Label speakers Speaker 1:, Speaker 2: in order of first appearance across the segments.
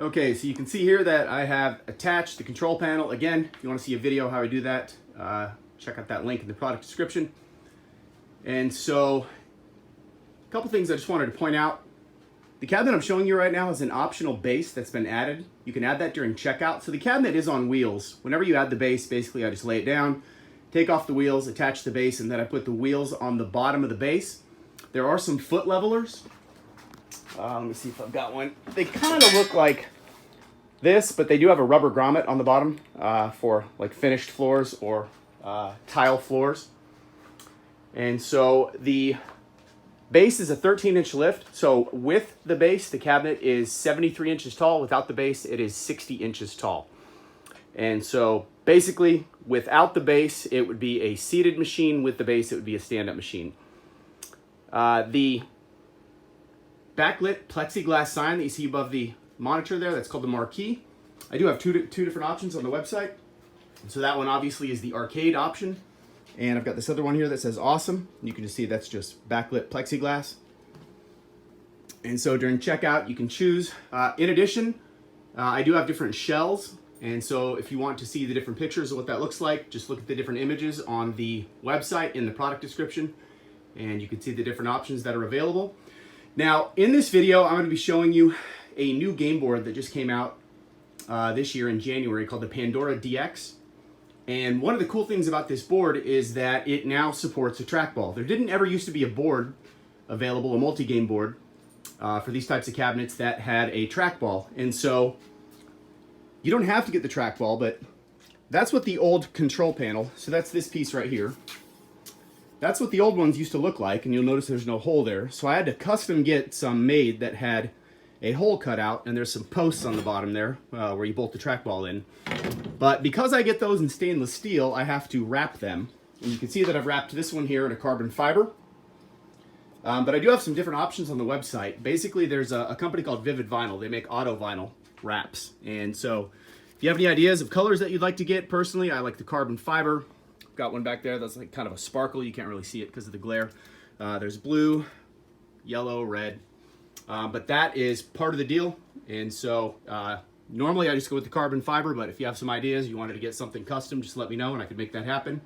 Speaker 1: Okay, so you can see here that I have attached the control panel. Again, if you want to see a video how I do that, check out that link in the product description. And so, a couple things I just wanted to point out. The cabinet I'm showing you right now is an optional base that's been added. You can add that during checkout. So the cabinet is on wheels. Whenever you add the base, basically I just lay it down, take off the wheels, attach the base, and then I put the wheels on the bottom of the base. There are some foot levelers. Let me see if I've got one. They kind of look like this, but they do have a rubber grommet on the bottom for like finished floors or tile floors. And so the base is a 13-inch lift. So with the base, the cabinet is 73 inches tall. Without the base, it is 60 inches tall. And so basically, without the base, it would be a seated machine. With the base, it would be a stand-up machine. The backlit plexiglass sign that you see above the monitor there, that's called the marquee. I do have two different options on the website. So that one obviously is the arcade option. And I've got this other one here that says awesome. You can just see that's just backlit plexiglass. And so during checkout, you can choose. In addition, I do have different shells. And so if you want to see the different pictures of what that looks like, just look at the different images on the website in the product description. And you can see the different options that are available. Now, in this video, I'm going to be showing you a new game board that just came out this year in January called the Pandora DX. And one of the cool things about this board is that it now supports a trackball. There didn't ever used to be a board available, a multi-game board, for these types of cabinets that had a trackball. And so you don't have to get the trackball, but that's what the old control panel, so that's this piece right here. That's what the old ones used to look like, and you'll notice there's no hole there. So I had to custom get some made that had a hole cut out, and there's some posts on the bottom there where you bolt the trackball in. But because I get those in stainless steel, I have to wrap them. And you can see that I've wrapped this one here in a carbon fiber. But I do have some different options on the website. Basically, there's a company called Vivid Vinyl. They make auto vinyl wraps. And so if you have any ideas of colors that you'd like to get, personally, I like the carbon fiber. Got one back there that's like kind of a sparkle. You can't really see it because of the glare. There's blue, yellow, red. But that is part of the deal. And so normally I just go with the carbon fiber, but if you have some ideas, you wanted to get something custom, just let me know and I could make that happen.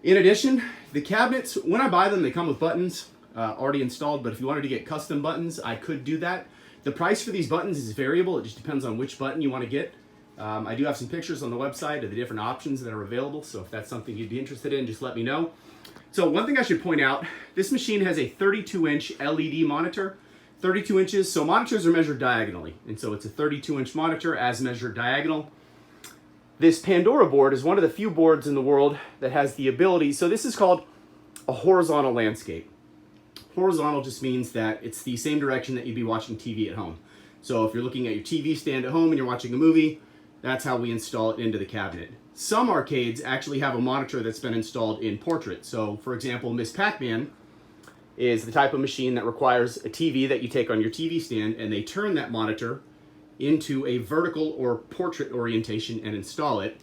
Speaker 1: In addition, the cabinets, when I buy them, they come with buttons already installed, but if you wanted to get custom buttons, I could do that. The price for these buttons is variable. It just depends on which button you want to get. I do have some pictures on the website of the different options that are available, so if that's something you'd be interested in, just let me know. So one thing I should point out, this machine has a 32-inch LED monitor. 32 inches, so monitors are measured diagonally, and so it's a 32-inch monitor as measured diagonal. This Pandora board is one of the few boards in the world that has the ability, so this is called a horizontal landscape. Horizontal just means that it's the same direction that you'd be watching TV at home. So if you're looking at your TV stand at home and you're watching a movie, that's how we install it into the cabinet. Some arcades actually have a monitor that's been installed in portrait. So for example, Miss Pac-Man is the type of machine that requires a TV that you take on your TV stand and they turn that monitor into a vertical or portrait orientation and install it.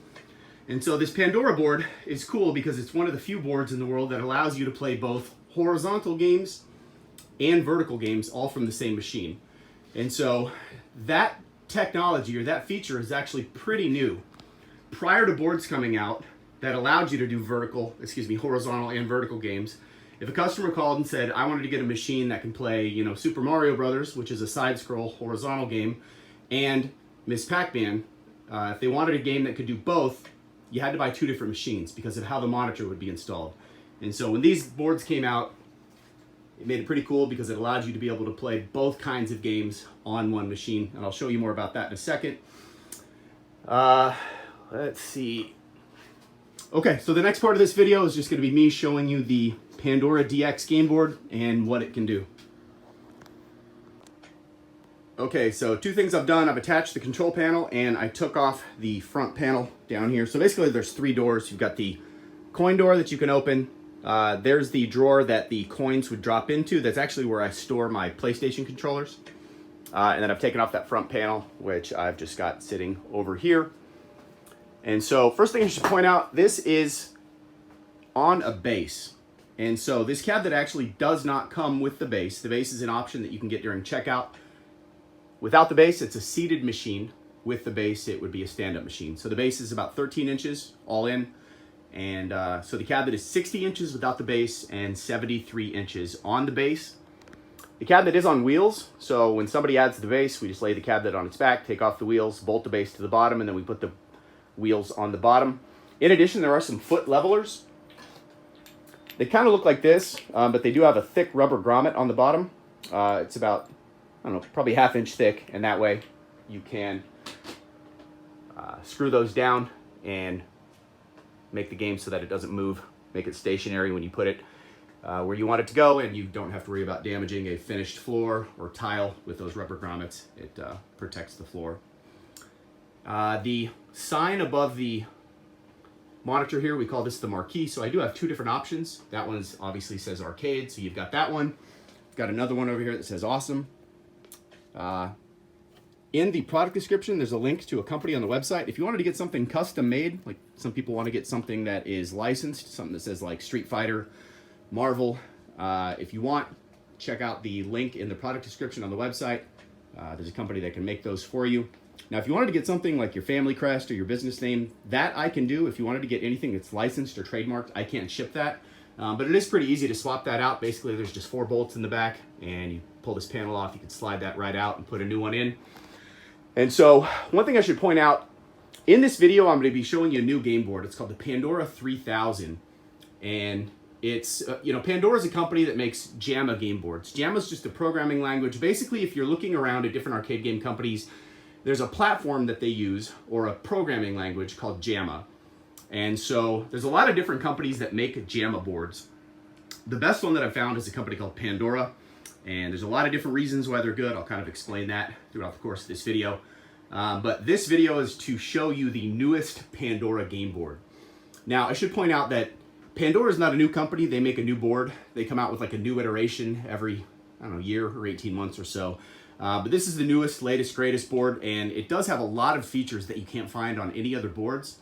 Speaker 1: And so this Pandora board is cool because it's one of the few boards in the world that allows you to play both horizontal games and vertical games all from the same machine. And so that technology or that feature is actually pretty new. Prior to boards coming out that allowed you to do horizontal and vertical games, if a customer called and said, I wanted to get a machine that can play, Super Mario Brothers, which is a side-scroll horizontal game, and Miss Pac-Man, if they wanted a game that could do both, you had to buy two different machines because of how the monitor would be installed. And so when these boards came out, it made it pretty cool because it allowed you to be able to play both kinds of games on one machine. And I'll show you more about that in a second. Let's see. Okay, so the next part of this video is just going to be me showing you the Pandora DX game board and what it can do. Okay, so two things I've done. I've attached the control panel and I took off the front panel down here. So basically there's three doors. You've got the coin door that you can open. There's the drawer that the coins would drop into. That's actually where I store my PlayStation controllers. And then I've taken off that front panel, which I've just got sitting over here. And so first thing I should point out, this is on a base. And so this cabinet actually does not come with the base. The base is an option that you can get during checkout. without the base, it's a seated machine. With the base, it would be a stand-up machine. So the base is about 13 inches all in. And so the cabinet is 60 inches without the base and 73 inches on the base. The cabinet is on wheels, so when somebody adds the base, we just lay the cabinet on its back, take off the wheels, bolt the base to the bottom, and then we put the wheels on the bottom. In addition, there are some foot levelers. They kind of look like this, but they do have a thick rubber grommet on the bottom. It's about, I don't know, probably ½ inch thick, and that way you can screw those down and make the game so that it doesn't move, make it stationary when you put it where you want it to go, and you don't have to worry about damaging a finished floor or tile with those rubber grommets. It protects the floor. The sign above the monitor here, we call this the marquee. So I do have two different options. That one obviously says arcade, so you've got that one. Got another one over here that says awesome. In the product description, there's a link to a company on the website. If you wanted to get something custom made, like some people want to get something that is licensed, something that says like Street Fighter, Marvel, if you want, check out the link in the product description on the website. There's a company that can make those for you. Now, if you wanted to get something like your family crest or your business name, that I can do. If you wanted to get anything that's licensed or trademarked, I can't ship that. But it is pretty easy to swap that out. Basically, there's just 4 bolts in the back, and you pull this panel off. You can slide that right out and put a new one in. And so, one thing I should point out, in this video, I'm going to be showing you a new game board. It's called the Pandora 3000. And it's, Pandora is a company that makes JAMA game boards. JAMA is just a programming language. Basically, if you're looking around at different arcade game companies, there's a platform that they use, or a programming language called JAMA. And so there's a lot of different companies that make JAMA boards. The best one that I've found is a company called Pandora. And there's a lot of different reasons why they're good. I'll kind of explain that throughout the course of this video. But this video is to show you the newest Pandora game board. Now, I should point out that Pandora is not a new company. They make a new board. They come out with like a new iteration every, I don't know, year or 18 months or so. But this is the newest, latest, greatest board, and it does have a lot of features that you can't find on any other boards.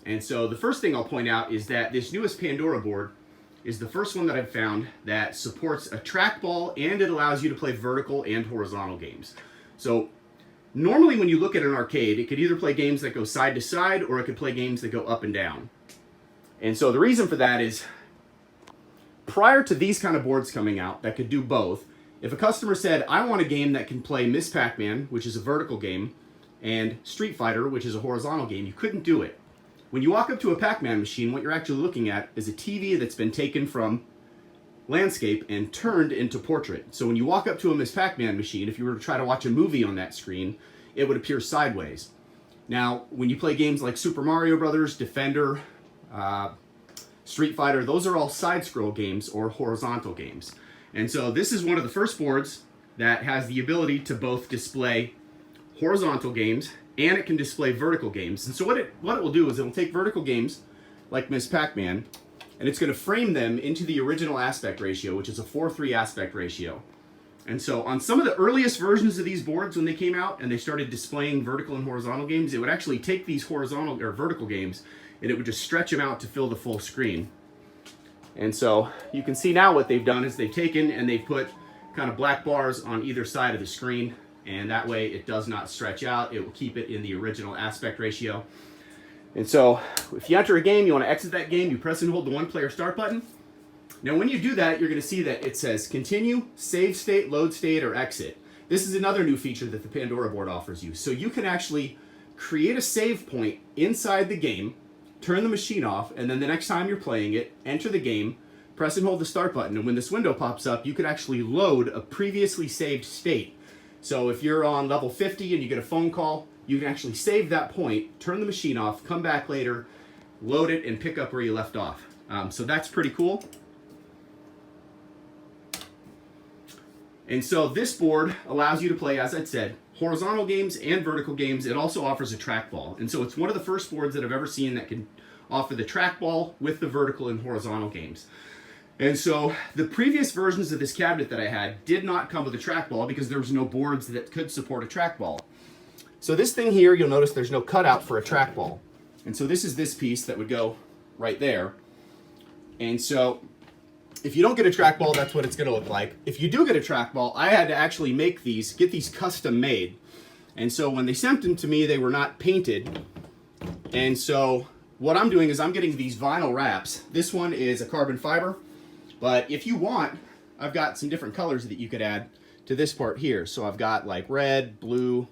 Speaker 1: And so the first thing I'll point out is that this newest Pandora board is the first one that I've found that supports a trackball, and it allows you to play vertical and horizontal games. So normally when you look at an arcade, it could either play games that go side to side, or it could play games that go up and down. And so the reason for that is, prior to these kind of boards coming out that could do both, if a customer said, I want a game that can play Miss Pac-Man, which is a vertical game, and Street Fighter, which is a horizontal game, you couldn't do it. When you walk up to a Pac-Man machine, what you're actually looking at is a TV that's been taken from landscape and turned into portrait. So when you walk up to a Miss Pac-Man machine, if you were to try to watch a movie on that screen, it would appear sideways. Now, when you play games like Super Mario Brothers, Defender, Street Fighter, those are all side-scroll games or horizontal games. And so this is one of the first boards that has the ability to both display horizontal games and it can display vertical games. And so what it will do is it will take vertical games like Miss Pac-Man, and it's going to frame them into the original aspect ratio, which is a 4:3 aspect ratio. And so on some of the earliest versions of these boards, when they came out and they started displaying vertical and horizontal games, it would actually take these horizontal or vertical games and it would just stretch them out to fill the full screen. And so you can see now what they've done is they've taken and they've put kind of black bars on either side of the screen, and that way it does not stretch out. It will keep it in the original aspect ratio. And so if you enter a game, you want to exit that game, you press and hold the one-player start button. Now when you do that, you're going to see that it says continue, save state, load state, or exit. This is another new feature that the Pandora board offers you. So you can actually create a save point inside the game, turn the machine off, and then the next time you're playing it, enter the game, press and hold the start button, and when this window pops up, you can actually load a previously saved state. So if you're on level 50 and you get a phone call, you can actually save that point, turn the machine off, come back later, load it, and pick up where you left off. So that's pretty cool. And so this board allows you to play, as I said, horizontal games and vertical games. It also offers a trackball. And so it's one of the first boards that I've ever seen that can offer the trackball with the vertical and horizontal games. And so the previous versions of this cabinet that I had did not come with a trackball because there was no boards that could support a trackball. So this thing here, you'll notice there's no cutout for a trackball. And so this is this piece that would go right there. And so If you don't get a trackball, that's what it's going to look like. If you do get a trackball, I had to actually make these, get these custom made. And so when they sent them to me, they were not painted. And so what I'm doing is I'm getting these vinyl wraps. This one is a carbon fiber, but if you want, I've got some different colors that you could add to this part here. So I've got like red, blue,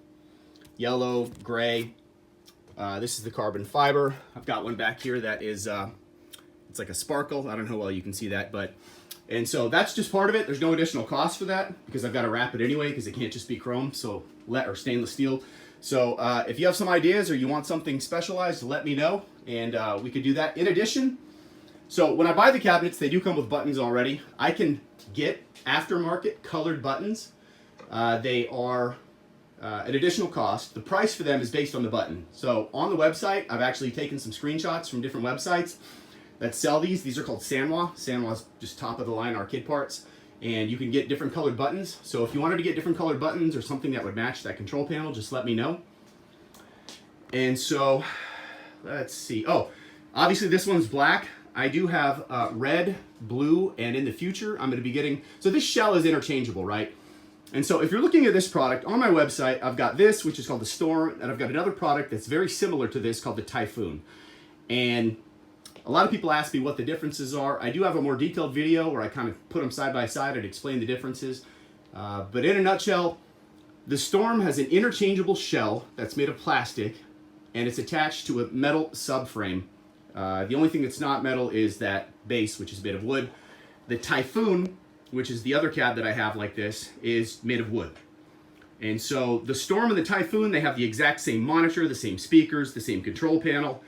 Speaker 1: yellow, gray. This is the carbon fiber. I've got one back here that is, it's like a sparkle. I don't know how well you can see that, and so that's just part of it. There's no additional cost for that because I've got to wrap it anyway because it can't just be chrome, or stainless steel. So if you have some ideas or you want something specialized, let me know, and we could do that. In addition, so when I buy the cabinets, they do come with buttons already. I can get aftermarket colored buttons. They are an additional cost. The price for them is based on the button. So on the website, I've actually taken some screenshots from different websites that sell these. These are called Sanwa. Sanwa's just top of the line arcade parts. And you can get different colored buttons. So if you wanted to get different colored buttons or something that would match that control panel, just let me know. And so, let's see. Oh, obviously this one's black. I do have red, blue, and in the future I'm going to be getting, so this shell is interchangeable, right? And so if you're looking at this product, on my website, I've got this, which is called the Storm, and I've got another product that's very similar to this called the Typhoon. And a lot of people ask me what the differences are. I do have a more detailed video where I kind of put them side by side and explain the differences. But in a nutshell, the Storm has an interchangeable shell that's made of plastic, and it's attached to a metal subframe. The only thing that's not metal is that base, which is made of wood. The Typhoon, which is the other cab that I have like this, is made of wood. And so the Storm and the Typhoon, they have the exact same monitor, the same speakers, the same control panel.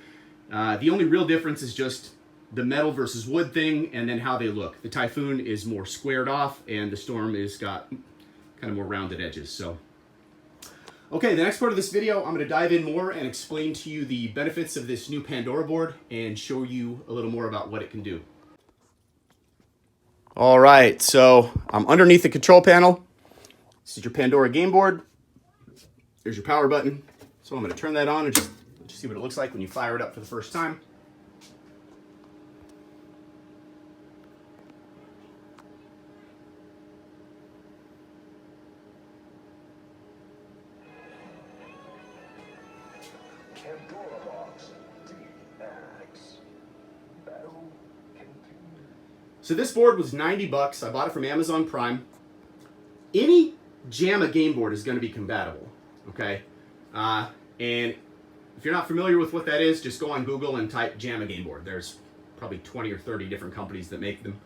Speaker 1: The only real difference is just the metal versus wood thing, and then how they look. The Typhoon is more squared off, and the Storm is got kind of more rounded edges. So, okay, the next part of this video, I'm going to dive in more and explain to you the benefits of this new Pandora board and show you a little more about what it can do. All right, so I'm underneath the control panel. This is your Pandora game board. There's your power button. So I'm going to turn that on and just see what it looks like when you fire it up for the first time. Pandora DX. Battle continues. So this board was 90 bucks. I bought it from Amazon Prime. Any JAMA game board is going to be compatible, okay? And if you're not familiar with what that is, just go on Google and type JAMA game board. There's probably 20 or 30 different companies that make them.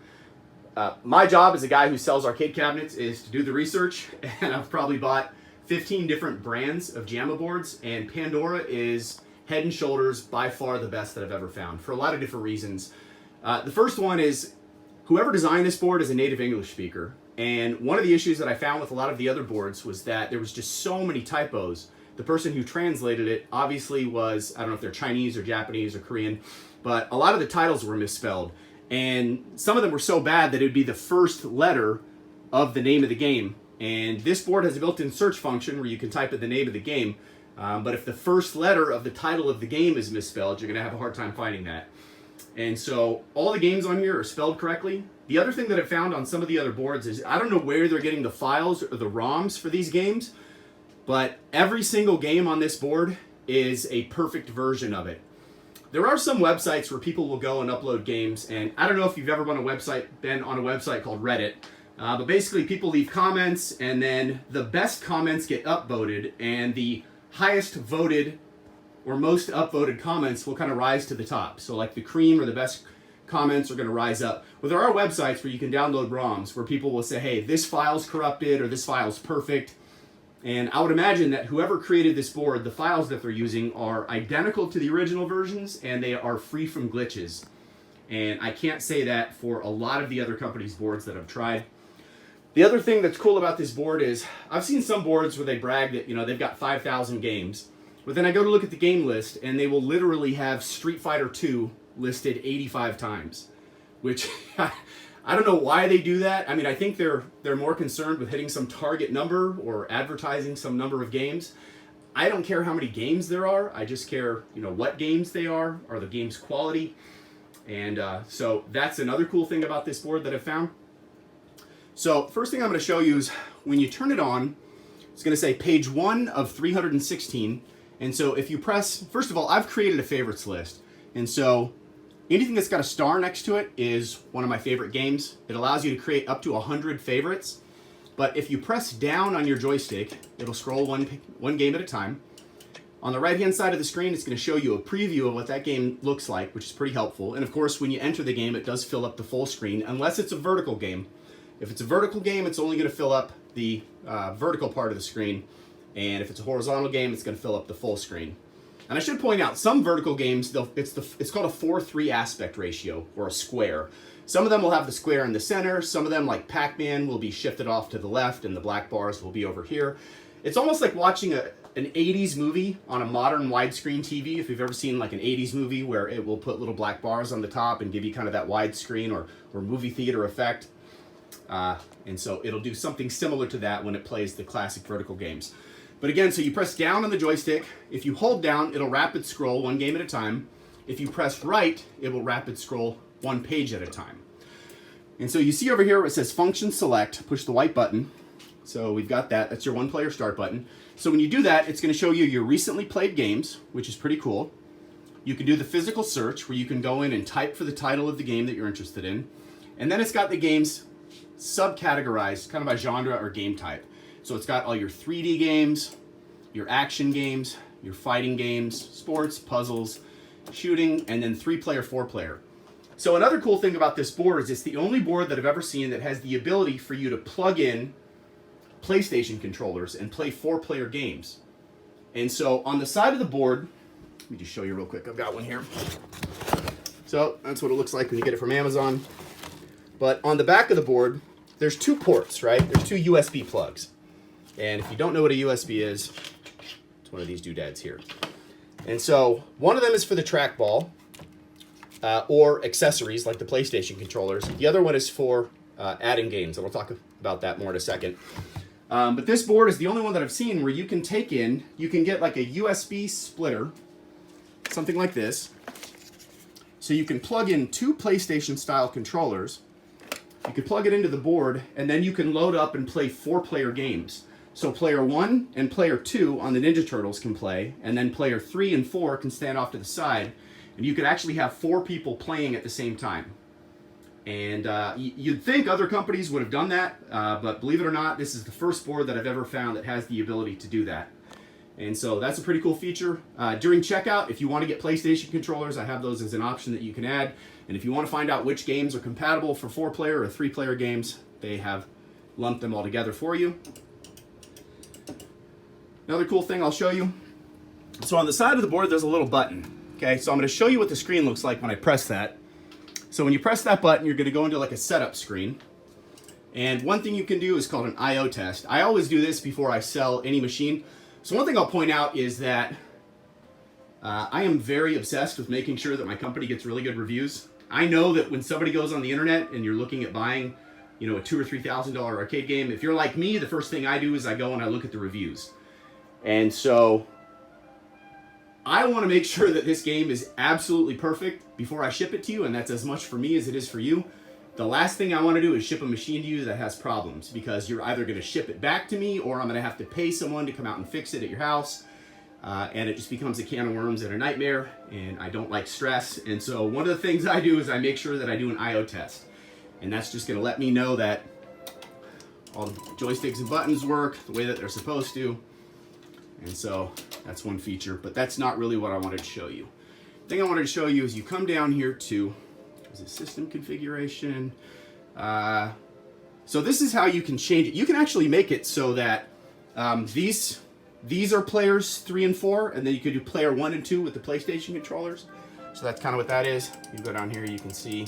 Speaker 1: My job as a guy who sells arcade cabinets is to do the research, and I've probably bought 15 different brands of JAMA boards, and Pandora is head and shoulders by far the best that I've ever found for a lot of different reasons. The first one is whoever designed this board is a native English speaker, and one of the issues that I found with a lot of the other boards was that there was just so many typos. The person who translated it obviously was, I don't know if they're Chinese or Japanese or Korean, but a lot of the titles were misspelled. And some of them were so bad that it would be the first letter of the name of the game. And this board has a built-in search function where you can type in the name of the game. But if the first letter of the title of the game is misspelled, you're going to have a hard time finding that. And so all the games on here are spelled correctly. The other thing that I found on some of the other boards is I don't know where they're getting the files or the ROMs for these games, but every single game on this board is a perfect version of it. There are some websites where people will go and upload games, and I don't know if you've ever been on a website called Reddit, but basically people leave comments, and then the best comments get upvoted, and the highest voted or most upvoted comments will kind of rise to the top. So like the cream or the best comments are going to rise up. Well, there are websites where you can download ROMs where people will say, hey, this file's corrupted or this file's perfect. And I would imagine that whoever created this board, the files that they're using are identical to the original versions, and they are free from glitches. And I can't say that for a lot of the other companies' boards that I've tried. The other thing that's cool about this board is I've seen some boards where they brag that, you know, they've got 5,000 games. But then I go to look at the game list, and they will literally have Street Fighter II listed 85 times, which I don't know why they do that. I mean, I think they're more concerned with hitting some target number or advertising some number of games. I don't care how many games there are. I just care, you know, what games they are the game's quality. And so that's another cool thing about this board that I found. So first thing I'm going to show you is when you turn it on, it's going to say page 1 of 316. And so if you press, first of all, I've created a favorites list. And so anything that's got a star next to it is one of my favorite games. It allows you to create up to 100 favorites. But if you press down on your joystick, it'll scroll one game at a time. On the right-hand side of the screen, it's going to show you a preview of what that game looks like, which is pretty helpful. And of course, when you enter the game, it does fill up the full screen, unless it's a vertical game. If it's a vertical game, it's only going to fill up the vertical part of the screen. And if it's a horizontal game, it's going to fill up the full screen. And I should point out, some vertical games, it's called a 4:3 aspect ratio, or a square. Some of them will have the square in the center. Some of them, like Pac-Man, will be shifted off to the left, and the black bars will be over here. It's almost like watching an 80s movie on a modern widescreen TV. If you've ever seen like an 80s movie where it will put little black bars on the top and give you kind of that widescreen or movie theater effect. And so it'll do something similar to that when it plays the classic vertical games. But again, so you press down on the joystick. If you hold down, it'll rapid scroll one game at a time. If you press right, it will rapid scroll one page at a time. And so you see over here where it says function select, push the white button. So we've got that. That's your one player start button. So when you do that, it's going to show you your recently played games, which is pretty cool. You can do the physical search where you can go in and type for the title of the game that you're interested in. And then it's got the games subcategorized kind of by genre or game type. So it's got all your 3D games, your action games, your fighting games, sports, puzzles, shooting, and then 3-player, 4-player. So another cool thing about this board is it's the only board that I've ever seen that has the ability for you to plug in PlayStation controllers and play 4-player games. And so on the side of the board, let me just show you real quick. I've got one here. So that's what it looks like when you get it from Amazon. But on the back of the board, there's 2 ports, right? There's 2 USB plugs. And if you don't know what a USB is, it's one of these doodads here. And so one of them is for the trackball or accessories like the PlayStation controllers. The other one is for adding games, and we'll talk about that more in a second. But this board is the only one that I've seen where you can you can get like a USB splitter, something like this. So you can plug in 2 PlayStation style controllers. You can plug it into the board, and then you can load up and play 4-player games. So player 1 and player 2 on the Ninja Turtles can play, and then player 3 and 4 can stand off to the side, and you could actually have 4 people playing at the same time. And you'd think other companies would have done that, but believe it or not, this is the first board that I've ever found that has the ability to do that. And so that's a pretty cool feature. During checkout, if you want to get PlayStation controllers, I have those as an option that you can add. And if you want to find out which games are compatible for 4-player or 3-player games, they have lumped them all together for you. Another cool thing I'll show you. So on the side of the board, there's a little button. Okay, so I'm going to show you what the screen looks like when I press that. So when you press that button, you're going to go into like a setup screen. And one thing you can do is called an I/O test. I always do this before I sell any machine. So one thing I'll point out is that I am very obsessed with making sure that my company gets really good reviews. I know that when somebody goes on the internet and you're looking at buying, a $2,000 or $3,000 arcade game, if you're like me, the first thing I do is I go and I look at the reviews. And so I want to make sure that this game is absolutely perfect before I ship it to you, and that's as much for me as it is for you. The last thing I want to do is ship a machine to you that has problems, because you're either going to ship it back to me or I'm going to have to pay someone to come out and fix it at your house. And it just becomes a can of worms and a nightmare, and I don't like stress. And so one of the things I do is I make sure that I do an I/O test. And that's just going to let me know that all the joysticks and buttons work the way that they're supposed to. And so that's one feature, but that's not really what I wanted to show you. The thing I wanted to show you is you come down here to, is it system configuration? So this is how you can change it. You can actually make it so that these are players 3 and 4, and then you could do player 1 and 2 with the PlayStation controllers. So that's kind of what that is. You go down here, you can see,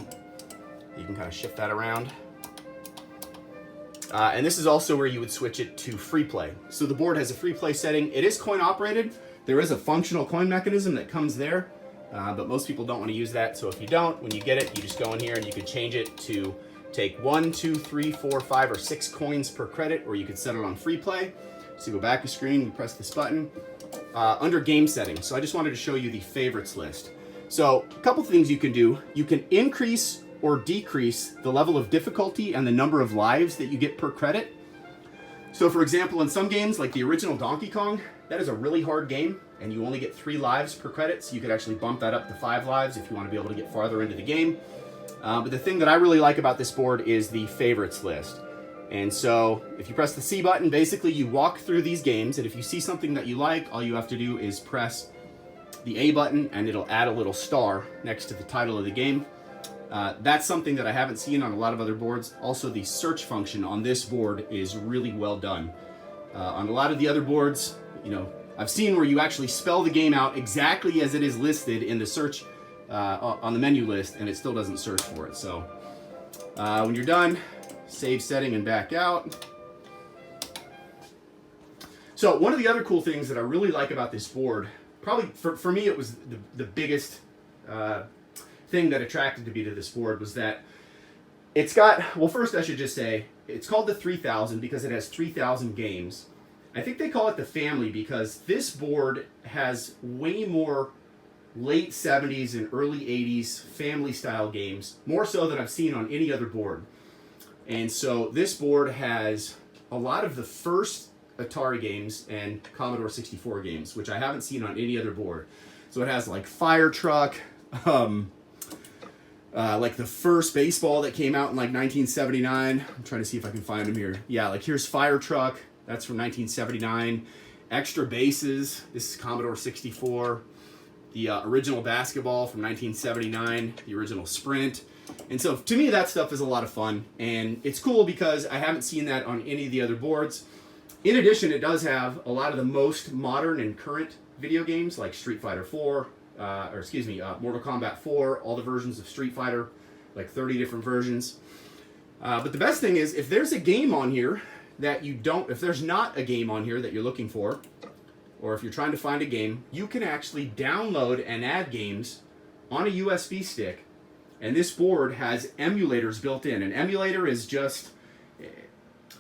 Speaker 1: you can kind of shift that around. And this is also where you would switch it to free play. So the board has a free play setting. It is coin operated. There is a functional coin mechanism that comes there, but most people don't want to use that. So if you don't, when you get it, you just go in here and you can change it to take 1, 2, 3, 4, 5, or 6 coins per credit, or you could set it on free play. So you go back a screen, you press this button. Under game settings, so I just wanted to show you the favorites list. So a couple things you can do. You can increase or decrease the level of difficulty and the number of lives that you get per credit. So for example, in some games like the original Donkey Kong, that is a really hard game and you only get 3 lives per credit. So you could actually bump that up to 5 lives if you want to be able to get farther into the game. But the thing that I really like about this board is the favorites list. And so if you press the C button, basically you walk through these games, and if you see something that you like, all you have to do is press the A button and it'll add a little star next to the title of the game. That's something that I haven't seen on a lot of other boards. Also, the search function on this board is really well done. On a lot of the other boards, you know, I've seen where you actually spell the game out exactly as it is listed in the search on the menu list, and it still doesn't search for it. So when you're done, save setting and back out. So one of the other cool things that I really like about this board, probably for me it was the biggest thing that attracted me to this board, was that it's got, well, first I should just say, it's called the 3000 because it has 3000 games. I think they call it the family because this board has way more late 70s and early 80s family style games, more so than I've seen on any other board. And so this board has a lot of the first Atari games and Commodore 64 games, which I haven't seen on any other board. So it has like Fire Truck, like the first baseball that came out in like 1979. I'm trying to see if I can find them here. Yeah, like here's Fire Truck. That's from 1979. Extra Bases. This is Commodore 64. The original Basketball from 1979. The original Sprint. And so to me, that stuff is a lot of fun. And it's cool because I haven't seen that on any of the other boards. In addition, it does have a lot of the most modern and current video games like Street Fighter 4, Mortal Kombat 4, all the versions of Street Fighter, like 30 different versions. But the best thing is, if there's a game on here that you don't, if there's not a game on here that you're looking for, or if you're trying to find a game, you can actually download and add games on a USB stick. And this board has emulators built in. An emulator is just,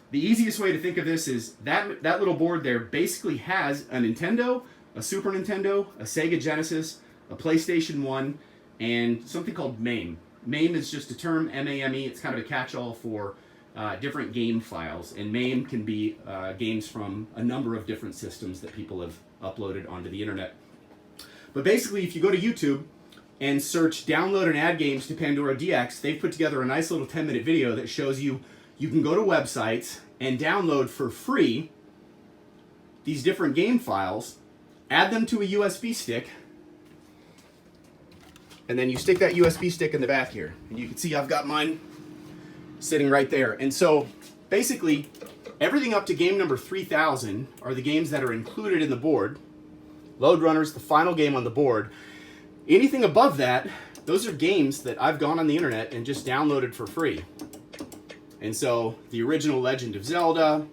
Speaker 1: the easiest way to think of this is that little board there basically has a Nintendo, a Super Nintendo, a Sega Genesis, a PlayStation 1, and something called MAME. MAME is just a term, M-A-M-E. It's kind of a catch-all for different game files. And MAME can be games from a number of different systems that people have uploaded onto the internet. But basically, if you go to YouTube and search download and add games to Pandora DX, they've put together a nice little 10-minute video that shows you can go to websites and download for free these different game files, add them to a USB stick, and then you stick that USB stick in the back here. And you can see I've got mine sitting right there. And so basically, everything up to game number 3000 are the games that are included in the board. Load Runner's the final game on the board. Anything above that, those are games that I've gone on the internet and just downloaded for free. And so the original Legend of Zelda,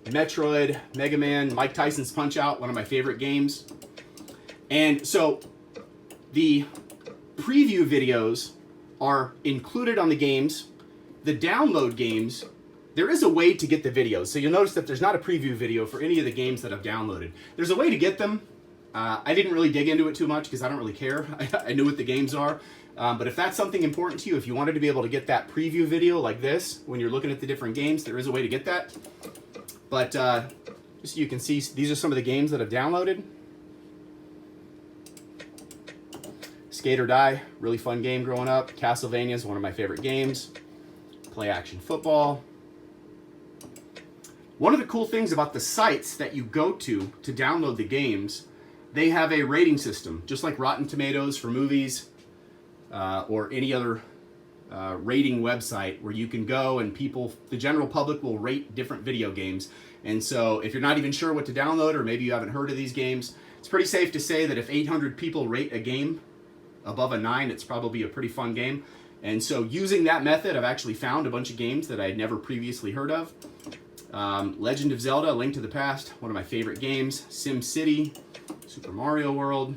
Speaker 1: Metroid, Mega Man, Mike Tyson's Punch-Out, one of my favorite games. And so the preview videos are included on the games. The download games, there is a way to get the videos. So you'll notice that there's not a preview video for any of the games that I've downloaded. There's a way to get them. I didn't really dig into it too much because I don't really care. I knew what the games are. But if that's something important to you, if you wanted to be able to get that preview video like this, when you're looking at the different games, there is a way to get that. But just so you can see, these are some of the games that I've downloaded. Skate or Die, really fun game growing up. Castlevania is one of my favorite games. Play Action Football. One of the cool things about the sites that you go to download the games, they have a rating system, just like Rotten Tomatoes for movies, or any other rating website where you can go and the general public will rate different video games. And so if you're not even sure what to download, or maybe you haven't heard of these games, it's pretty safe to say that if 800 people rate a game above a 9, it's probably a pretty fun game. And so using that method, I've actually found a bunch of games that I had never previously heard of. Legend of Zelda, Link to the Past, one of my favorite games. Sim City, Super Mario World,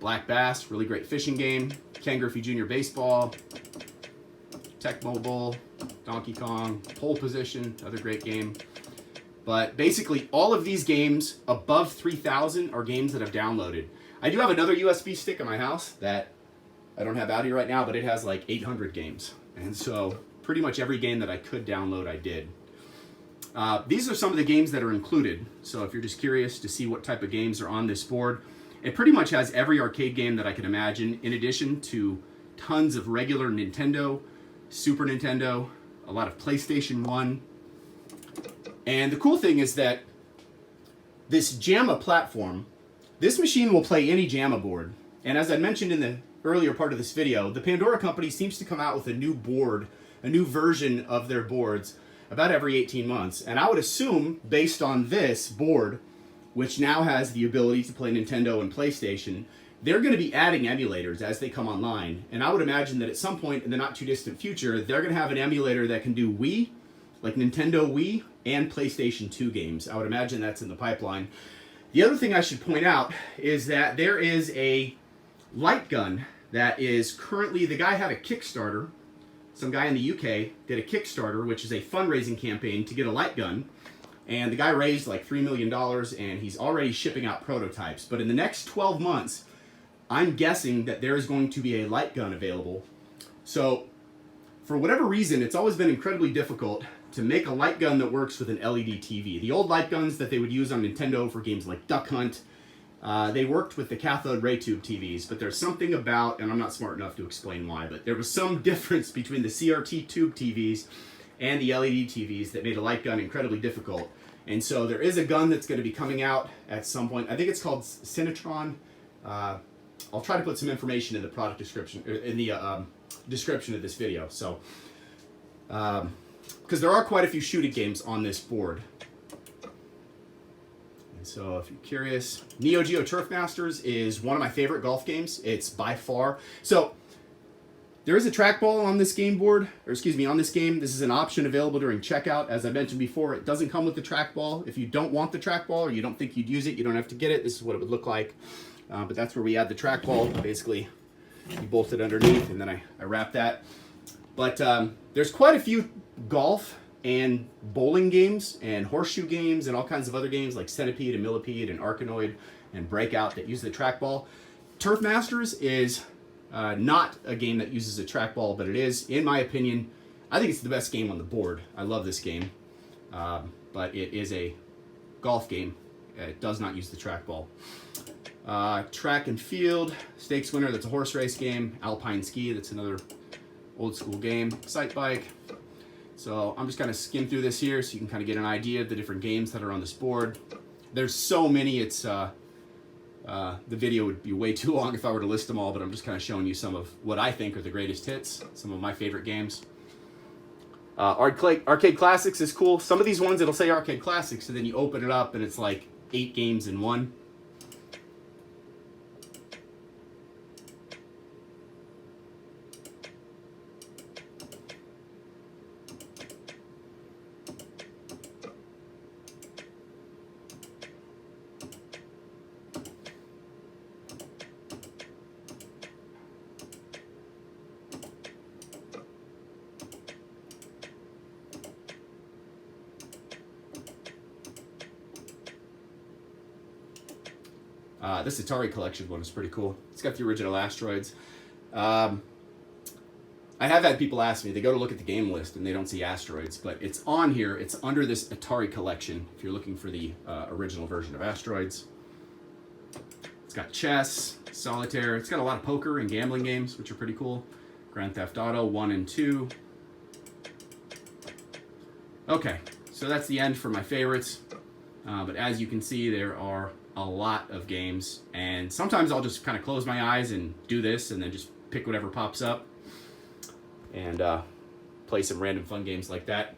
Speaker 1: Black Bass, really great fishing game. Ken Griffey Jr. Baseball, Tecmo Bowl, Donkey Kong, Pole Position, another great game. But basically, all of these games above 3,000 are games that I've downloaded. I do have another USB stick in my house that I don't have out here right now, but it has like 800 games. And so pretty much every game that I could download, I did. These are some of the games that are included. So if you're just curious to see what type of games are on this board, it pretty much has every arcade game that I can imagine, in addition to tons of regular Nintendo, Super Nintendo, a lot of PlayStation 1. And the cool thing is that this JAMA platform, this machine will play any JAMA board. And as I mentioned in the earlier part of this video, the Pandora company seems to come out with a new board, a new version of their boards about every 18 months. And I would assume, based on this board, which now has the ability to play Nintendo and PlayStation, they're going to be adding emulators as they come online. And I would imagine that at some point in the not too distant future, they're going to have an emulator that can do Wii, like Nintendo Wii, and PlayStation 2 games. I would imagine that's in the pipeline. The other thing I should point out is that there is a light gun that is currently, the guy had a Kickstarter. Some guy in the UK did a Kickstarter, which is a fundraising campaign to get a light gun. And the guy raised like $3 million, and he's already shipping out prototypes. But in the next 12 months, I'm guessing that there is going to be a light gun available. So for whatever reason, it's always been incredibly difficult to make a light gun that works with an LED TV. The old light guns that they would use on Nintendo for games like Duck Hunt, they worked with the cathode ray tube TVs, but there's something about, and I'm not smart enough to explain why, but there was some difference between the CRT tube TVs and the LED TVs that made a light gun incredibly difficult. And so there is a gun that's going to be coming out at some point. I think it's called Cinetron. I'll try to put some information in the product description, in the description of this video. So, because there are quite a few shooting games on this board. And so if you're curious, Neo Geo Turf Masters is one of my favorite golf games. It's by far. So there is a trackball on this game board, or excuse me, on this game. This is an option available during checkout. As I mentioned before, it doesn't come with the trackball. If you don't want the trackball or you don't think you'd use it, you don't have to get it. This is what it would look like. But that's where we add the trackball. Basically, you bolt it underneath, and then I wrap that. But there's quite a few golf and bowling games and horseshoe games and all kinds of other games like Centipede and Millipede and Arkanoid and Breakout that use the trackball. Turf Masters is not a game that uses a trackball, but it is, in my opinion, I think it's the best game on the board. I love this game, but it is a golf game. It does not use the trackball. Track and Field, Stakes Winner, that's a horse race game. Alpine Ski, that's another old school game. Sight Bike. So I'm just kind of skim through this here so you can kind of get an idea of the different games that are on this board. There's so many, it's the video would be way too long if I were to list them all, but I'm just kind of showing you some of what I think are the greatest hits, some of my favorite games. Arcade Classics is cool. Some of these ones, it'll say Arcade Classics, and then you open it up and it's like 8 games in one. This Atari collection one is pretty cool. It's got the original Asteroids. I have had people ask me, they go to look at the game list and they don't see Asteroids, but it's on here. It's under this Atari collection if you're looking for the original version of Asteroids. It's got chess, solitaire. It's got a lot of poker and gambling games, which are pretty cool. Grand Theft Auto 1 and 2. Okay, so that's the end for my favorites. But as you can see, there are a lot of games, and sometimes I'll just kind of close my eyes and do this and then just pick whatever pops up and play some random fun games like that.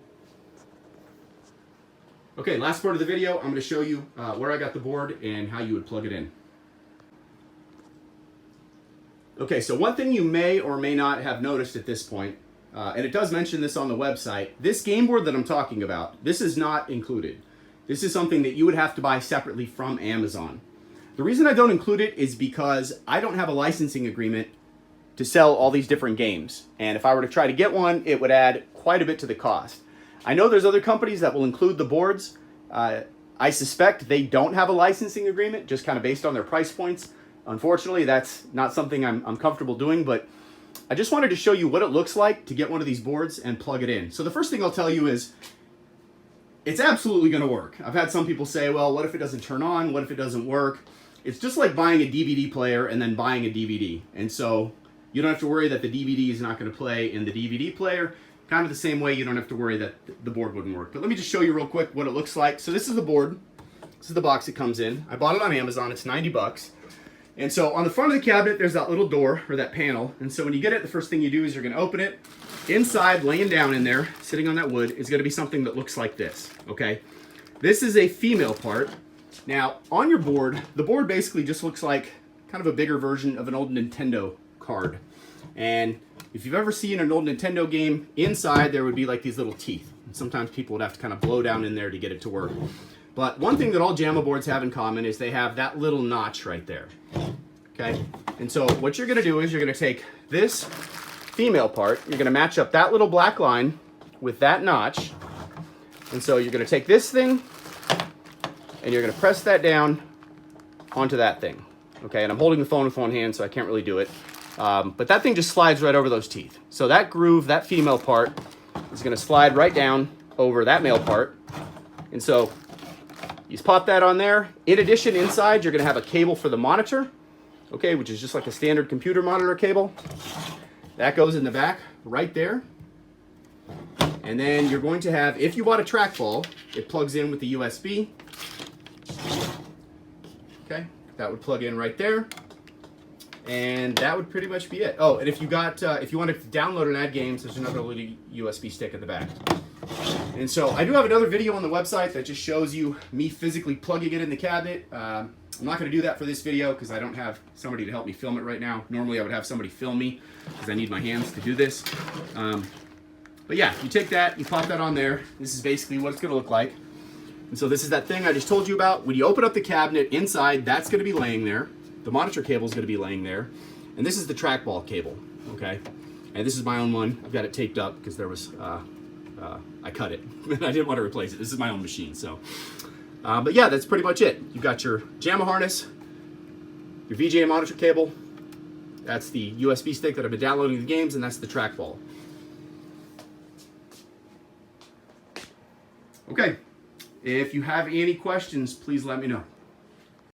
Speaker 1: Okay, last part of the video, I'm going to show you where I got the board and how you would plug it in. Okay, so one thing you may or may not have noticed at this point, and it does mention this on the website, this game board that I'm talking about, this is not included. This is something that you would have to buy separately from Amazon. The reason I don't include it is because I don't have a licensing agreement to sell all these different games. And if I were to try to get one, it would add quite a bit to the cost. I know there's other companies that will include the boards. I suspect they don't have a licensing agreement, just kind of based on their price points. Unfortunately, that's not something I'm comfortable doing, but I just wanted to show you what it looks like to get one of these boards and plug it in. So the first thing I'll tell you is it's absolutely going to work. I've had some people say, well, what if it doesn't turn on? What if it doesn't work? It's just like buying a DVD player and then buying a DVD. And so you don't have to worry that the DVD is not going to play in the DVD player. Kind of the same way you don't have to worry that the board wouldn't work. But let me just show you real quick what it looks like. So this is the board. This is the box it comes in. I bought it on Amazon. It's 90 bucks. And so on the front of the cabinet, there's that little door or that panel. And so when you get it, the first thing you do is you're going to open it. Inside, laying down in there, sitting on that wood, is going to be something that looks like this, okay? This is a female part. Now, on your board, the board basically just looks like kind of a bigger version of an old Nintendo card. And if you've ever seen an old Nintendo game, inside there would be like these little teeth. And sometimes people would have to kind of blow down in there to get it to work. But one thing that all JAMA boards have in common is they have that little notch right there, okay? And so what you're gonna do is you're gonna take this female part, you're gonna match up that little black line with that notch. And so you're gonna take this thing and you're gonna press that down onto that thing, okay? And I'm holding the phone with one hand, so I can't really do it. But that thing just slides right over those teeth. So that groove, that female part, is gonna slide right down over that male part. And so you just pop that on there. In addition, inside, you're gonna have a cable for the monitor, okay, which is just like a standard computer monitor cable. That goes in the back right there. And then you're going to have, if you bought a trackball, it plugs in with the USB. Okay, that would plug in right there. And that would pretty much be it. Oh, and if you got, if you wanted to download and add games, there's another little USB stick at the back. And so I do have another video on the website that just shows you me physically plugging it in the cabinet. I'm not going to do that for this video because I don't have somebody to help me film it right now. Normally I would have somebody film me because I need my hands to do this. But yeah, you take that, you pop that on there. This is basically what it's going to look like. And so this is that thing I just told you about. When you open up the cabinet, inside, that's going to be laying there. The monitor cable is going to be laying there. And this is the trackball cable, okay? And this is my own one. I've got it taped up because there was... I cut it. I didn't want to replace it. This is my own machine, so. But yeah, that's pretty much it. You've got your JAMA harness, your VGA monitor cable. That's the USB stick that I've been downloading the games, and that's the trackball. Okay. If you have any questions, please let me know.